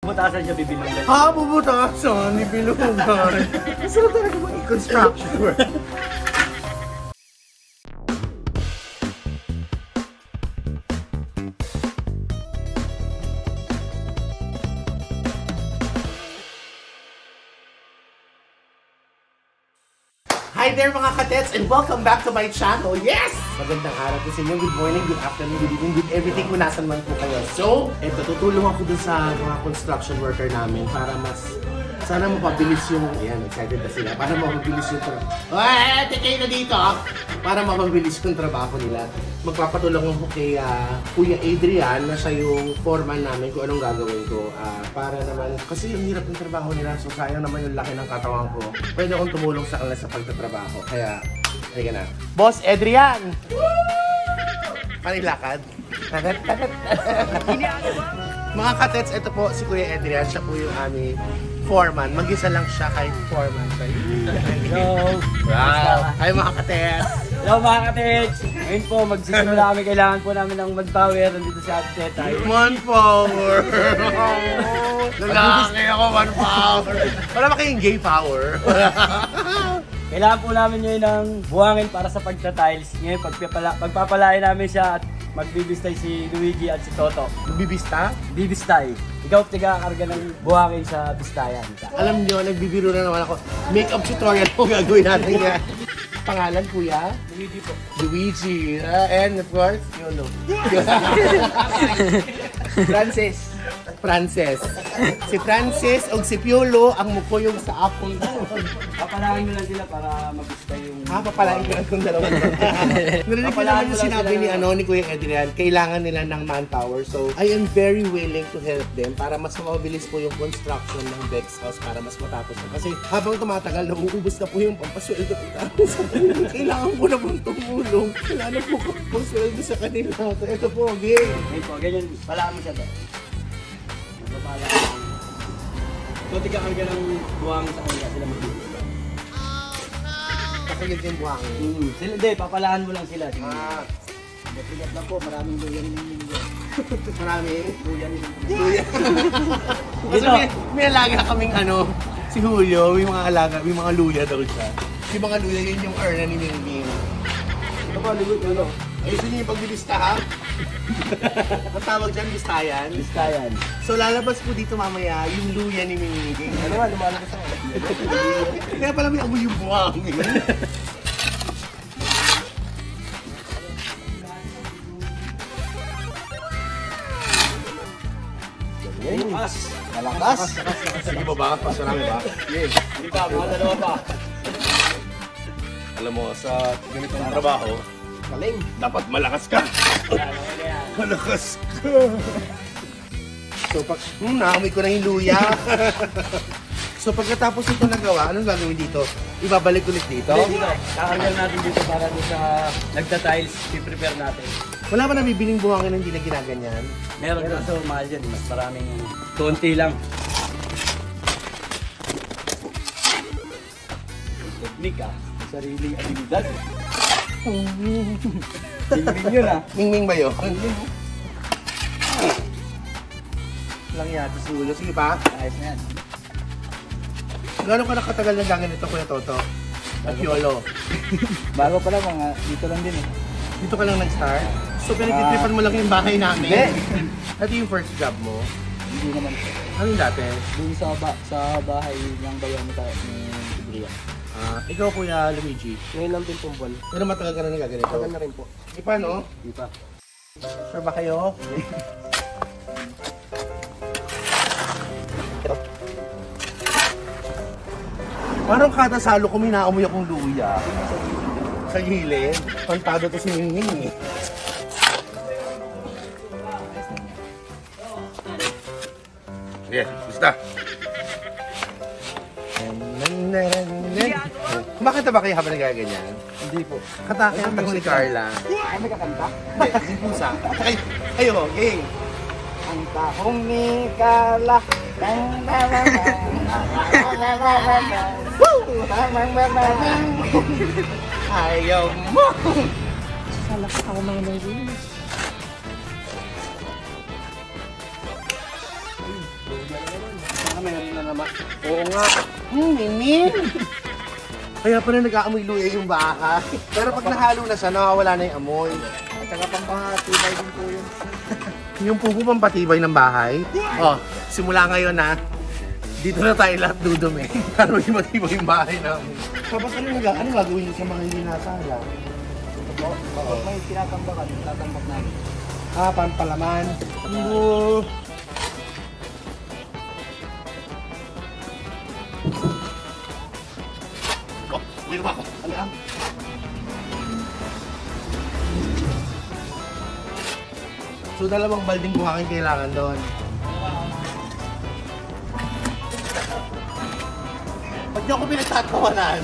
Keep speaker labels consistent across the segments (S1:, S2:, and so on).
S1: Bubutasan siya, bibilungan.
S2: Ha? Bubutasan? Bibilungan? Gusto ko talaga mag-construction work. Hi there mga ka-tets and welcome back to my channel. Yes! Magandang araw po sa inyo. Good morning, good afternoon, good evening, good everything kung nasan man po kayo. So, eto, tutulong ako dun sa mga construction worker namin para mas sana mapabilis yung, ayan, excited na sila, para mapabilis yung trabaho. Tetay na dito! Para mapabilis yung trabaho nila. Magpapatulong ako kay Kuya Adrian na siya yung foreman namin kung anong gagawin ko. Para naman, kasi yung hirap ng trabaho nila, so sayang naman yung laki ng katawan ko. Pwede akong tumulong sa kanila sa pagtatrabaho. Kaya, halika na. Boss Adrian! Panilakad? Tagat. Mga ka-tets, ito po si Kuya Adrian. Siya po yung aming foreman. Mag-isa lang siya kahit foreman.
S1: Hello!
S2: Wow! Hi mga ka-tets!
S1: Hello mga ka-tets! Ngayon po, magsisimula kami. Kailangan po namin ng manpower. Nandito si Ate Tetay.
S2: Manpower! Lalaki ako, manpower! Wala ba kayong gay power?
S1: Kailangan po namin ngayon ng buhangin para sa pagta-tiles. Ngayon, pagpapalain namin siya at magbibistay si Luigi at si Toto.
S2: Bibista?
S1: Bibistay. Ikaw tiga-karga ng buhangin sa bistayan.
S2: Alam nyo, nagbibiro na naman ako. Make-up tutorial po gagawin natin yan. Pangalan, kuya?
S1: Luigi po.
S2: Luigi. And of course, Yolo. Frances. Si Frances o si Piolo ang mukuyog sa apong.
S1: Papalain mo lang sila para mabistay yung...
S2: Papalain ko lang itong dalawa. Narinig ko naman yung sinabi ni Kuya Adrian, kailangan nila ng manpower. So, I am very willing to help them para mas mabilis po yung construction ng Bex House para mas matapos na. Kasi habang tumatagal, nauubos na po yung pampasweldo ko. Kailangan ko na pong tumulong. Kailangan po ko pong sweldo sa kanila. So, ito po, okay.
S1: Ngayon po, ganyan, palaan mo siya to. So, tiga-karga ng buhangin sa kanila, sila magbibigay.
S2: Kasi yun yung buhangin.
S1: Hindi, papalaan mo lang sila. Tigat lang po, maraming luyan yung
S2: Maraming?
S1: luyan yung
S2: Kasi may alaga kaming si Julio, may mga alaga, may mga luya daw siya. Yung mga luya, yun yung urna ni Mingming.
S1: Ito po, ligot yun.
S2: Ayusin niyo yung pagbibista ha? Ang tawag dyan, bistayan?
S1: Bistayan.
S2: So lalabas po dito mamaya yung luya ni Mingming.
S1: Ano ba, lumalabas ako.
S2: Kaya pala may amoy yung buhangin.
S1: Malakas.
S2: Malakas? Sige ba ba? Pasarami ba?
S1: Yes. Hindi pa, mga dalawa pa.
S2: Alam mo, sa ganitong trabaho,
S1: Galing.
S2: dapat malakas ka. Malakas ka. So, naamoy ko na yung luya. So, pagkatapos ito nagawa, anong gagawin dito? Ibabalik ulit dito?
S1: Hindi, dito. Kakargal natin dito para doon sa nagta-tiles, i-prepare natin.
S2: Wala ba nabibiling buhangin na hindi na ginaganyan?
S1: Meron so mahal yan, mas maraming konti lang. Teknik sariling abilidad. Mingming yun
S2: Mingming ba yun? Lang yata si Julio. Sige pa.
S1: Ayos na yan.
S2: Gano'n ka nakatagal na ganito, Kuya Toto? At Piolo?
S1: Bago pa lang, mga dito lang din
S2: Dito ka lang nag-start? So pinag-tripan mo lang yung bahay namin?
S1: Hindi.
S2: Ito yung first job mo?
S1: Hindi naman po.
S2: Ano yung dati?
S1: Doon sa bahay ng bayan ni Adrian.
S2: Ikaw Kuya Luigi?
S1: Ngayon lang din pong buwan.
S2: Pero matagal ka na nagaganito?
S1: Matagal na rin po.
S2: Di pa no?
S1: Di pa.
S2: Sure ba kayo? Parang kada salo ko minaamoy akong luya. Sa gilid. Pantado to si Mingming eh. Sige, basta. Kumakanta ba kayo habang nagaganyan?
S1: Hindi po.
S2: Katakin ang ni Carla.
S1: Kami kakanta?
S2: Hindi, yung pusa. Kayo, gang.
S1: Ang tahong ni Carla.
S2: Ayaw mo!
S1: Salakas ako mga narinig.
S2: meron na naman. Oo nga. Mimim! Kaya pa rin nag-aamoy luya yung bahay. Pero pag nahalo na siya, nawawala na yung amoy.
S3: At saka pampatibay din po yun.
S2: Yung pupo pampatibay ng bahay. Oh, simula ngayon na, dito na tayo lahat dudumi. Para maging matibay yung bahay namin. Tapos ano gagawin sa mga hindi nasala?
S3: Kapag may tinatambakan, tinatambak namin.
S2: Ah, pampalaman. Uy, ako. Alam. So, dalawang balding buhangin kailangan doon. Ba't niyo ako pinagtatawanan?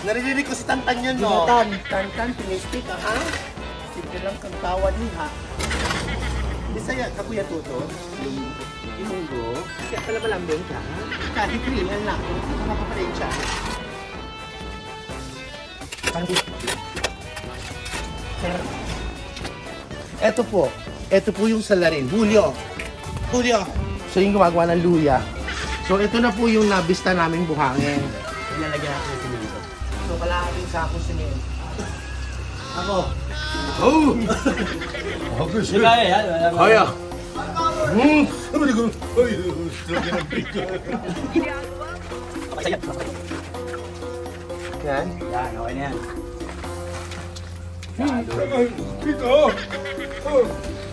S2: Naririnig ko si Tantan yun, no?
S3: Tantan, pinistik, ha? Sige lang kang tawa niya.
S2: Bisaya, kakuya tuto. Ilunggo. Kaya pala malambing ka. Kahit rin lang. Makapapalit siya. Ito po yung salarin. Julio. So yung gumagawa ng luya. So ito na po yung nabista naming buhangin.
S1: Ilalagyan natin yung simento.
S2: So kalahating sako simento. Ako.
S1: Di kaya yan?
S2: Kaya. Yan.
S1: Yan, okay na yan.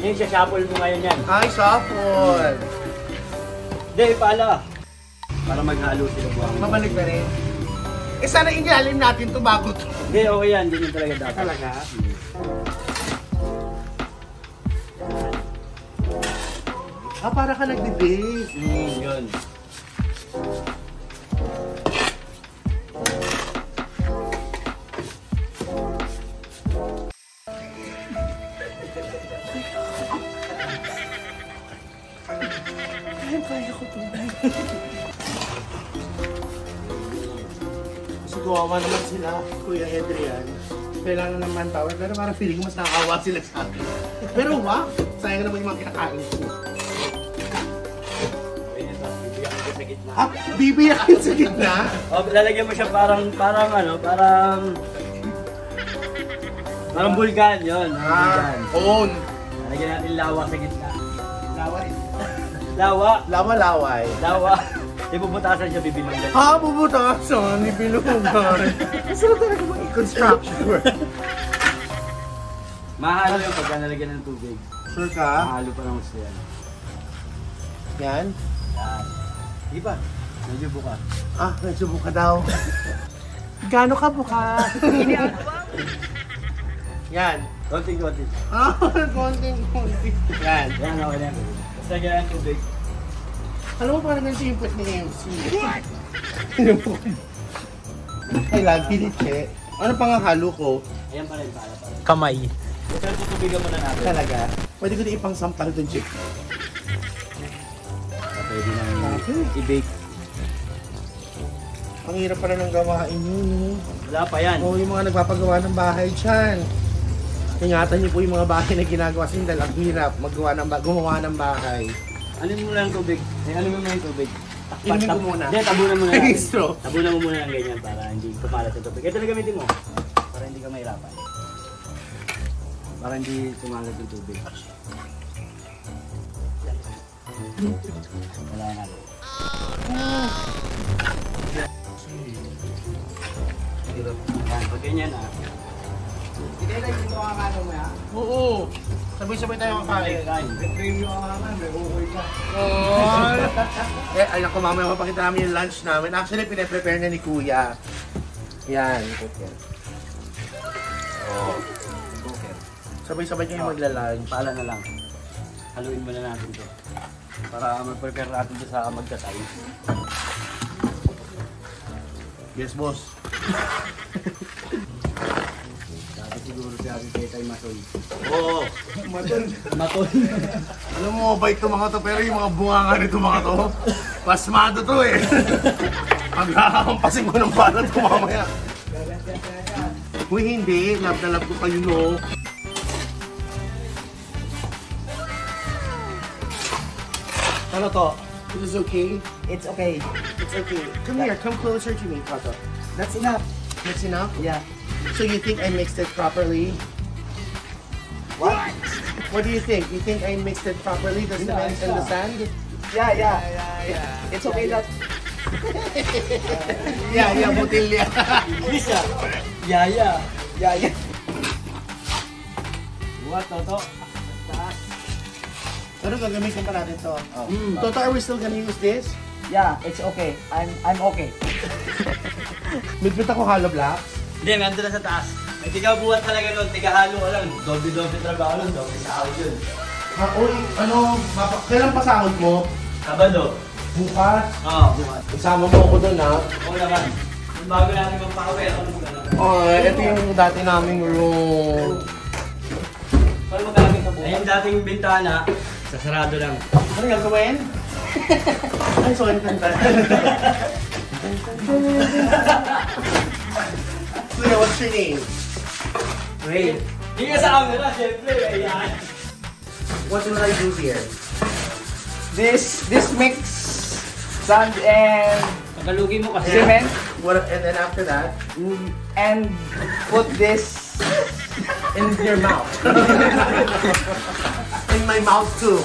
S1: Yung sasapol mo ngayon yan.
S2: Ay, sapol.
S1: Hindi, pala. Para maghalo sila buhangin.
S2: Mabalik na rin. Eh sana inyalim natin to bago to.
S1: Hindi, okay yan. Hindi talaga dapat.
S2: Talaga? Ah, para ka nagbe-bake.
S1: Yun.
S2: Kaya ko to. Kasi kawawa naman sila, Kuya Adrian. Kailangan ng manpower, pero parang feeling ko mas nakakawa sila sa akin. Pero wow, sayang naman yung mga kinakain ko.
S1: Bibigyan ko sa gitna.
S2: Ah, bibiyakin sa gitna?
S1: O, lalagyan mo siya parang bulkan yun. Bulkan.
S2: Own.
S1: Lalagyan natin lawa sa gitna.
S2: Laway.
S1: Lawa.
S2: Laway.
S1: Lawa. Ibubutasan siya, bibilungan.
S2: Ha, bubutasan ni Bilungan. Masarap talaga mag-construction work.
S1: Mahalo yung pagka nalagyan ng tubig.
S2: Sure ka?
S1: Mahalo pa ng gusto yan.
S2: Yan.
S1: Yan. Di ba? Medyo buka.
S2: Ah, medyo buka daw. Gano'n ka buka? Yan.
S1: Konting-konti.
S2: Ah, konting. Yan.
S1: Yan, okay na. Basta lagyan ng tubig.
S2: Alam mo parang ganito yung pwet ni MC. What? Kailan, piliche. Ano pang ang halo ko?
S1: Ayan pa rin, para.
S3: Kamay.
S1: Pero tutubigan muna natin.
S2: Talaga? Pwede ko din ipang sampal doon, Chick.
S1: Pwede na i-bake.
S2: Ang hirap pala ng gawain yun.
S1: Wala pa yan.
S2: Oo, yung mga nagpapagawa ng bahay dyan. Ingatan niyo po yung mga bahay na ginagawa sa inyo dahil ang hirap gumawa ng bahay.
S1: Ano mo lang yung tubig? Ano mo lang yung tubig?
S2: Inumin ko muna.
S1: Hindi, tabunan mo na natin.
S2: Straw.
S1: Tabunan mo muna ng ganyan para hindi kumalat yung tubig. Ito na gamitin mo. Para hindi ka mahirapan. Para hindi kumalat yung tubig. Wala na. Yan, pag ganyan
S3: Hindi na dito ang ano mo ya.
S2: Oo. Sabay-sabay tayo kakain.
S1: kain.
S3: Premium ang naman, may ukoy ka.
S2: Ay naku, mamaya mapakita namin yung lunch namin. Actually, pinaprepare na ni Kuya. Yan. Oh. Sabay-sabay kayo magla-lunch.
S1: Paala na lang. Haluin mo na natin ito. Para mag-prepare natin ito sa magtatay.
S2: Yes, boss.
S1: Dapat siguro si Ate Tetay Masoy.
S2: Oo.
S1: Matol.
S2: Alam mo, bait to mga to, pero yung mga bunganga nito mga to, pasmado to eh. Pagkakampasin ko ng bala to mamaya. Uy, hindi. Love na love ko kayo, no. Ano to? This is okay?
S3: It's okay.
S2: It's okay. Come here, come closer to me, Toto.
S3: That's enough.
S2: That's enough?
S3: Yeah.
S2: So you think I mixed it properly?
S3: What?
S2: What do you think? You think I mixed it properly, the cement and the sand?
S3: Yeah. It's okay that.
S2: Yeah, botilya.
S1: Bisa. Yaya.
S3: Yeah.
S1: What, Toto?
S2: Pero gagamitin pa natin to. Toto, are we still gonna use this?
S3: Yeah, it's okay. I'm okay.
S2: Midpit ako hollow blocks.
S1: Hindi, may ando na sa taas. May tiga-buhat talaga nun, tiga-halo ka lang. Doble-doble trabaho nun, doble sahod yun.
S2: Kailan pa sahod mo?
S1: Sabado.
S2: Bukas?
S1: Oo, bukas.
S2: Isama mo ako doon, ha?
S1: Oo naman. Yung bago natin magpakawin, ano mo gano'n?
S2: Ito yung dati naming room.
S1: Paano magamit ka bukas? Yung dating bintana, sasarado lang.
S2: Ano gagawin? Ay, sorry, kanta. Kuya, what's your name?
S1: Ray. Hindi ka sa camera, syempre. Ayan.
S2: What should I do here?
S3: This mix sand and
S1: Pagalugi mo kasi.
S3: cement
S2: And then after that?
S3: and put this
S2: In your mouth. In my mouth too.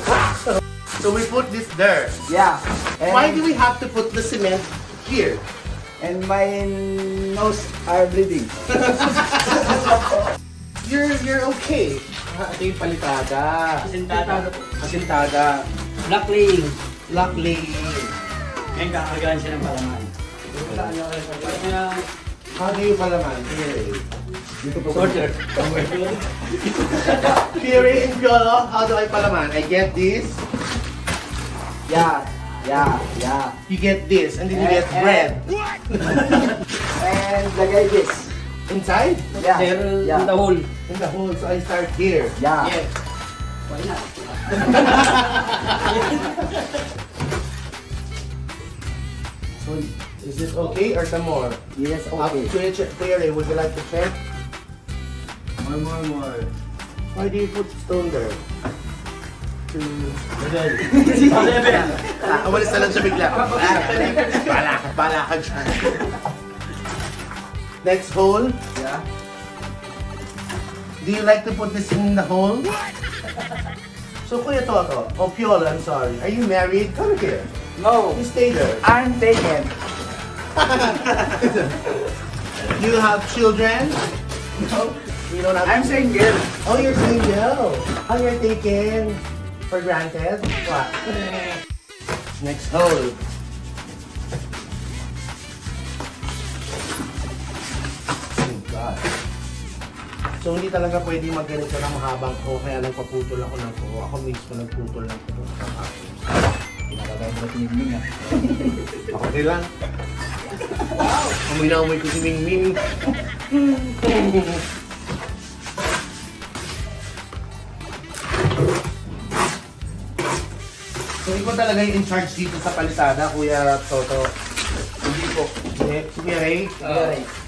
S2: So we put this there.
S3: yeah. And,
S2: Why do we have to put the cement here?
S3: and my nose are bleeding.
S2: You're okay. Ito yung palitada.
S1: Asintada.
S2: Asintada.
S1: Black laying.
S2: Luckily.
S1: Ngayon kakagaan siya ng palaman.
S2: How do you palaman? Here.
S1: Order.
S2: Piri and Piolo, how do I palaman? I get this,
S3: Yeah.
S2: you get this, and then you get bread.
S3: And lagay this.
S2: Inside?
S3: Yeah.
S1: There
S3: Yeah.
S1: in the hole.
S2: In the hole, so I start here.
S3: Yeah.
S2: Yeah.
S1: Why not?
S2: So, is this okay or some more?
S3: Yes, okay.
S2: Piri, would you like to check?
S1: More.
S2: Why do you put stone there? Umalis na lang siya bigla. Bala ka dyan. Next hole.
S3: Yeah.
S2: Do you like to put this in the hole? So, Kuya Toto, Piolo, I'm sorry. Are you married? Come here.
S3: No,
S2: You stay there.
S3: I'm taken.
S2: You have children? No. You don't have.
S3: I'm single.
S2: Oh, you're single. Oh, you're taken for granted. What? Next hole. Oh God. So hindi talaga pwede magganito ng mahabang ko, kaya nagpaputol ako ng ko. Ako mismo nagputol ng ko. Ako din lang. Amoy na amoy ko si Mingming. So ikaw talaga yung in charge dito sa palisada, Kuya Toto. Hindi po. Si Kuya Ray?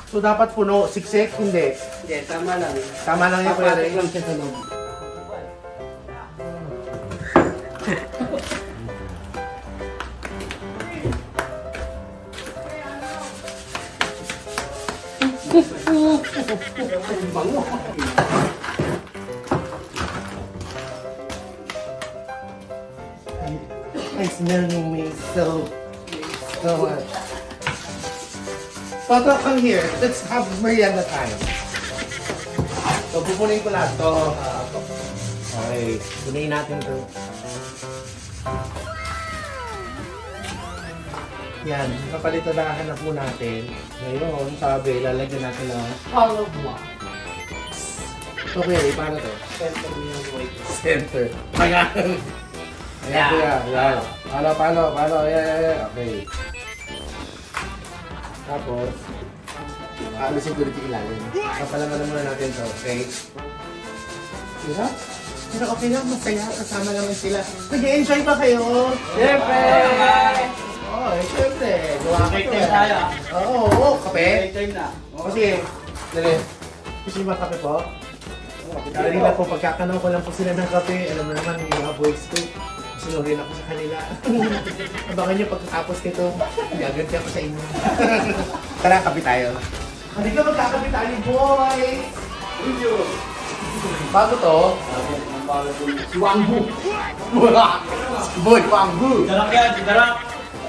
S2: So dapat puno, siksik? Hindi.
S1: Hindi, tama lang.
S2: Tama lang yung Kuya Ray?
S1: Papatik lang siya sa loob. Bango.
S2: I smell you me so much. Toto, come here. Let's have merienda time. So, pupunin ko lahat to. Okay, punin natin to. Yan, kapalitadahan na po natin. Ngayon, sabi, lalagyan natin ng hollow block. Okay, paano to? Center mo yung white. Center. Ayan. Ayan, kuya. Ayan. Paano? Ayan. Okay. Tapos, aalisin ko dito ilalim. Kapalaman muna natin to, okay? Diba? Pero okay lang, masaya. Kasama naman sila. Nag-enjoy pa kayo?
S3: Siyempre!
S2: Siyempre. Gawa ka
S1: Break
S2: to
S1: time tayo.
S2: Oo, kape.
S1: Break time na.
S2: Kasi, dali. Gusto niyo ba kape po? Kanina po, pagkakanaw ko lang po sila ng kape. Alam mo naman, yung mga boys ko. Sinuhin ako sa kanila. Abangan niyo pagkatapos nito. Gaganti ako sa inyo. Tara, kape tayo. Hindi ka magkakape tayo, boys! Bago to? Si Wangbu. Boy, Wangbu.
S1: Sigarak yan, sigarak.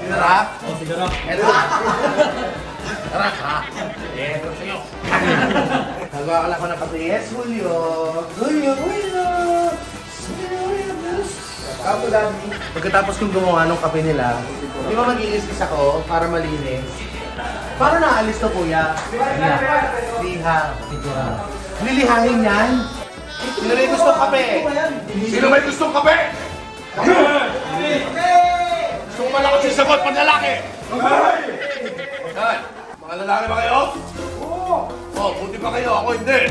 S2: Sigarak?
S1: Oh, sigarak.
S2: Eto. Sigarak, ha? Eto sa'yo. Nagwakala ko ng kape. Yes, Julio. Julio. Kapo, Daddy. Pagkatapos kong gumawa ng kape nila, di ba mag-iiskis ako para malinis? Paano naalis to, kuya? Liha. Lilihahin yan? Sino may gustong kape? Sino may gustong kape? Gustong malakas yung sagot pag lalaki? Yan. Mga lalaki ba kayo? Oo. Oh, buti pa kayo. Ako hindi.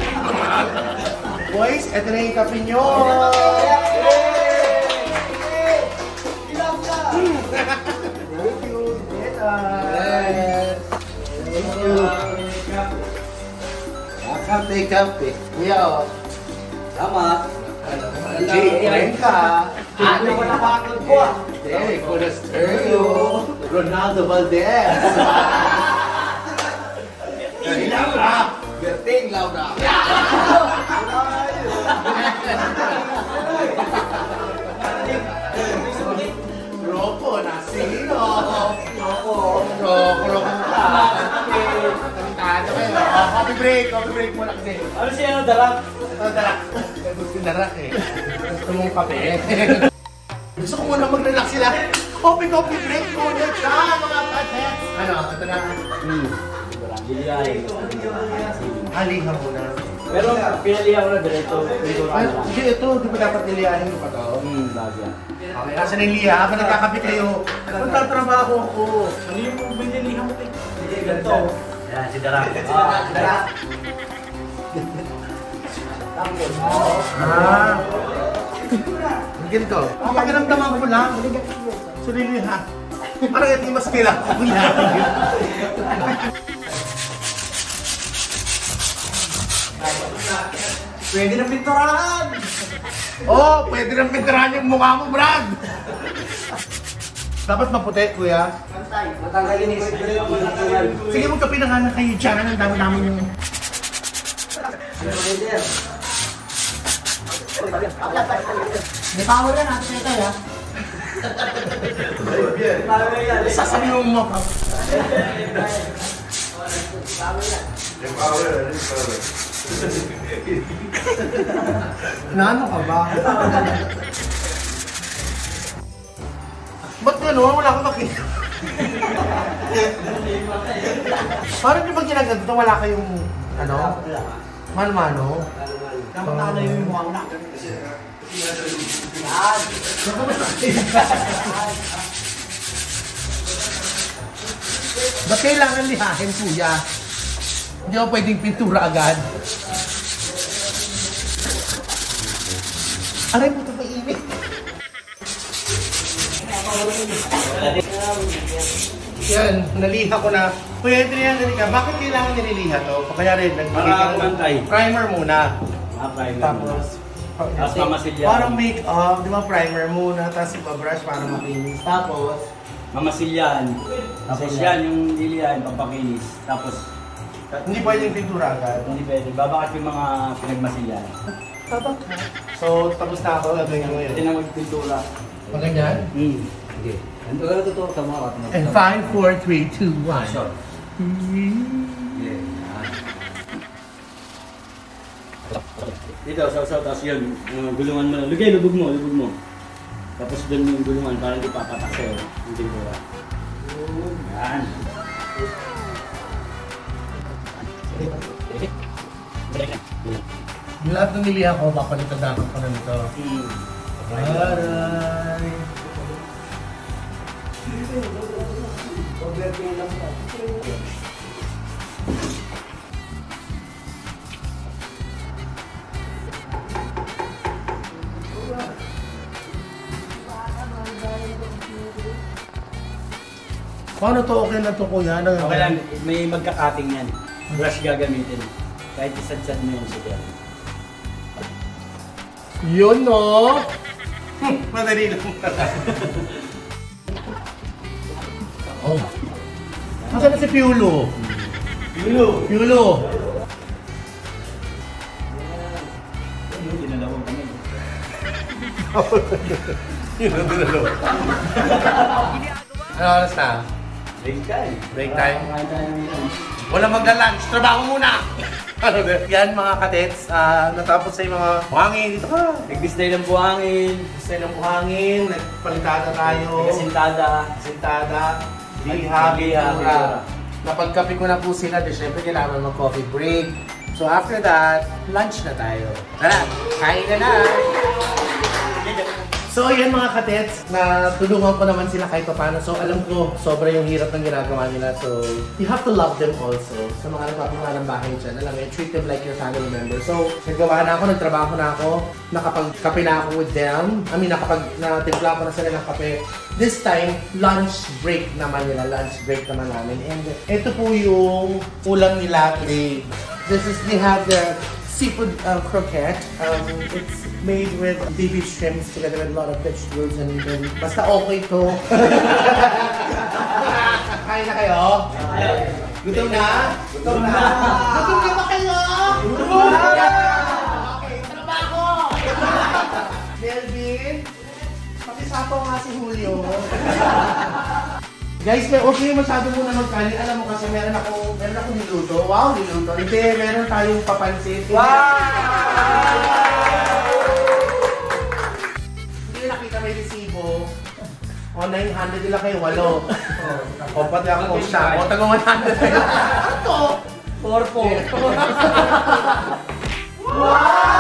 S2: Boys, eto na yung kape nyo. Thank you. Thank you. Kape. Kuya, o.
S1: Salamat.
S2: Jay, kumain ka.
S1: Ano ko napakagod ko ah?
S2: Derek, Conasterio. Ronaldo Valdez. Laura. Gerting Laura. Roko na sino? Roko ka. Tantado kayo. Coffee break muna kasi.
S1: Ano siya yung darak?
S2: Ito, darak. Gusto yung darak eh. Gusto mong kape. Gusto ko muna mag-relax sila. Coffee break muna siya, mga ka-tets. Ano, ito na.
S1: Liliyahin.
S2: Halihan muna.
S1: Pero pinalihan ko na diretso.
S2: Ay, hindi ito. Di ba dapat niliyahin mo pa to?
S1: Bagay.
S2: Okay, nasa na yung liha? Habang nagkakape kayo, magtatrabaho ako.
S1: Ano yung binilihan mo? Hindi, ganito. Yan, si Darak.
S2: Darak. Ah. Ganito. Pakiramdaman ko lang. Suliliha. Parang ito yung mas kailangan ko lang.
S3: Pwede na pinturahan!
S2: Oh, pwede nang pinturahan yung mukha mo, Brad. Dapat maputi, kuya.
S3: Matanggalin yung
S2: Sige, magkape na nga na kayo dyan. Ang dami namin yung... May power yan, ate Tetay, ha? Sasabihin mo pa. Naano ka ba? Ba't gano'n? Wala akong makita. Parang di ba ginaganto wala kayong ano? Mano-mano?
S3: Namatala yung mukha na.
S2: Ba't kailangan lihahin, kuya? Hindi ako pwedeng pintura agad. Aray mo ito mainit. Yan, naliha ko na. Kuya, ito na yan, ka. Bakit kailangan nililiha to? Kaya rin, nagbigay
S1: Para
S2: ka
S1: pantay.
S2: primer muna.
S1: Primer.
S2: Tapos,
S1: Tapos mamasilya.
S2: parang make-up, di ba primer muna, tapos iba-brush para makinis. Tapos,
S1: Mamasilyan. Tapos yan, yung liliyahin, pampakinis. Tapos,
S2: hindi pwedeng pintura agad.
S1: hindi pwede. Babakat yung mga pinagmasilyan.
S2: So, tapos na ako, gagawin ko
S1: Pwede
S2: yun.
S1: na magpintura.
S2: Maganyan?
S1: Sige. Ano ka totoo sa mga katma?
S2: And 5, 4, 3, 2, 1.
S1: Sure. Dito, saw-saw, tapos yun, gulungan mo na. Lugay, lubog mo. Tapos doon yung gulungan para hindi papatak sa'yo yung pintura. Yan.
S2: Yung lahat ng niliha ko, papalitan natin ko na nito. Aray! Paano to? Okay na to, kuya?
S1: Okay lang, may magkakating yan. Brush gagamitin. Kahit isad-sad mo yung sige.
S2: Yun, no? Madali lang. Oh. Nasaan na si Piolo? Piolo!
S1: Dinalawang kami.
S2: Ano oras na?
S1: Break time.
S2: Break time?
S1: Kakain tayo ng lunch.
S2: Wala magla-lunch, trabaho muna! Yan mga ka-tets, natapos sa mga buhangin, dito ka!
S1: Nag-display ng buhangin.
S2: Gusto ng buhangin, nagpalitada tayo.
S1: Kasintada.
S2: Sintada, liha, bitura. Napagkape ko na po sila, di syempre kailangan mag-coffee break. So after that, lunch na tayo. Tara, kain na na! So yan mga ka-tets, natulungan ko naman sila kahit paano. So alam ko, sobra yung hirap ng ginagawa nila. So you have to love them also. Sa mga nagpapunta ng bahay dyan, alam mo, treat them like your family member. So naggawa na ako, nagtrabaho na ako, nakapagkape na ako with them. Natimpla ko na sila ng kape. This time, lunch break naman nila, lunch break naman namin. And ito po yung ulam nila today. They have the seafood croquette. It's made with baby shrimps together with a lot of vegetables and basta okay to. Kain na kayo? Gutom na? Gutom na! Gutom na ba kayo? Gutom na! Okay, trabaho! Melvin, pakisapaw nga si Julio. Guys, huwag kayo masyado muna magkanin. Alam mo kasi meron akong niluto. Wow, niluto. Hindi, meron tayong papansit. Wow! Hindi nakita may resibo. O, 900 nila kayo, 8. O, pati ako siya. O, taga 100 kayo. Ito! 4 po. Wow!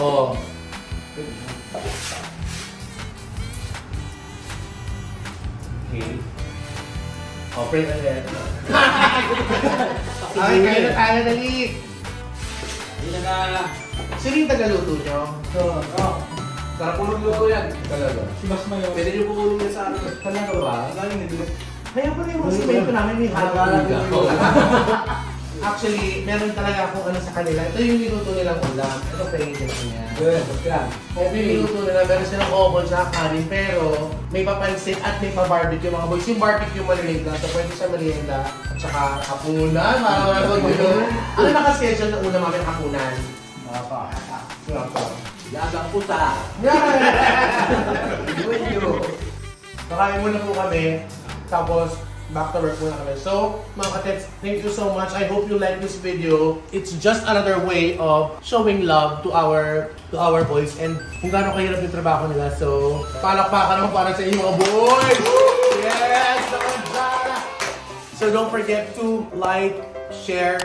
S2: Oh. Okay. Oh, pray ulit. Ay, kayo na tayo, dali.
S1: Hindi na.
S2: Sino yung tagaluto nyo?
S4: Sarap po magluto yan.
S2: Talaga.
S1: Si Mas Mayo.
S4: Pwede niyo po kunin yan sa akin.
S2: Talaga ba?
S4: Galing nito.
S2: Kaya pa rin yung mga simento namin may halong Actually, meron talaga akong ano sa kanila. Ito yung niluto nilang ulam. Ito pa yung ginawa niya.
S1: Good, good.
S2: Ito yung niluto nila. Meron silang obol sa kanin. Pero may papansit at may pa-barbecue mga boys. Yung barbecue maliliit lang. So pwede siya merienda. At saka hapunan. Ano nakaschedule na una namin hapunan?
S4: Yagang puta.
S2: Kakain muna po kami. Tapos, back to work muna kami. So, mga ka-tets, thank you so much. I hope you like this video. It's just another way of showing love to our boys and kung gaano kahirap yung trabaho nila. So, palakpakan naman para sa inyo mga boys! Yes! So, don't forget to like, share,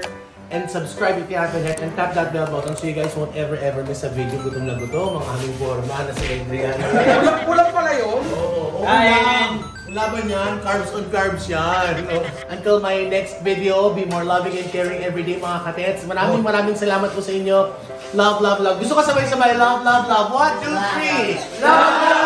S2: and subscribe if you haven't yet, and tap that bell button so you guys won't ever miss a video. Gutom na gutom, mga aming forma na si Adrian.
S4: Ulam pala yun?
S2: Oo.
S1: Kain!
S2: Laban yan, carbs on carbs yan. Until my next video, be more loving and caring everyday mga ka-tets. Maraming salamat po sa inyo. Love, love, love. Gusto ka sabay-sabay? Love, love, love. 1, 2, 3. Love, love!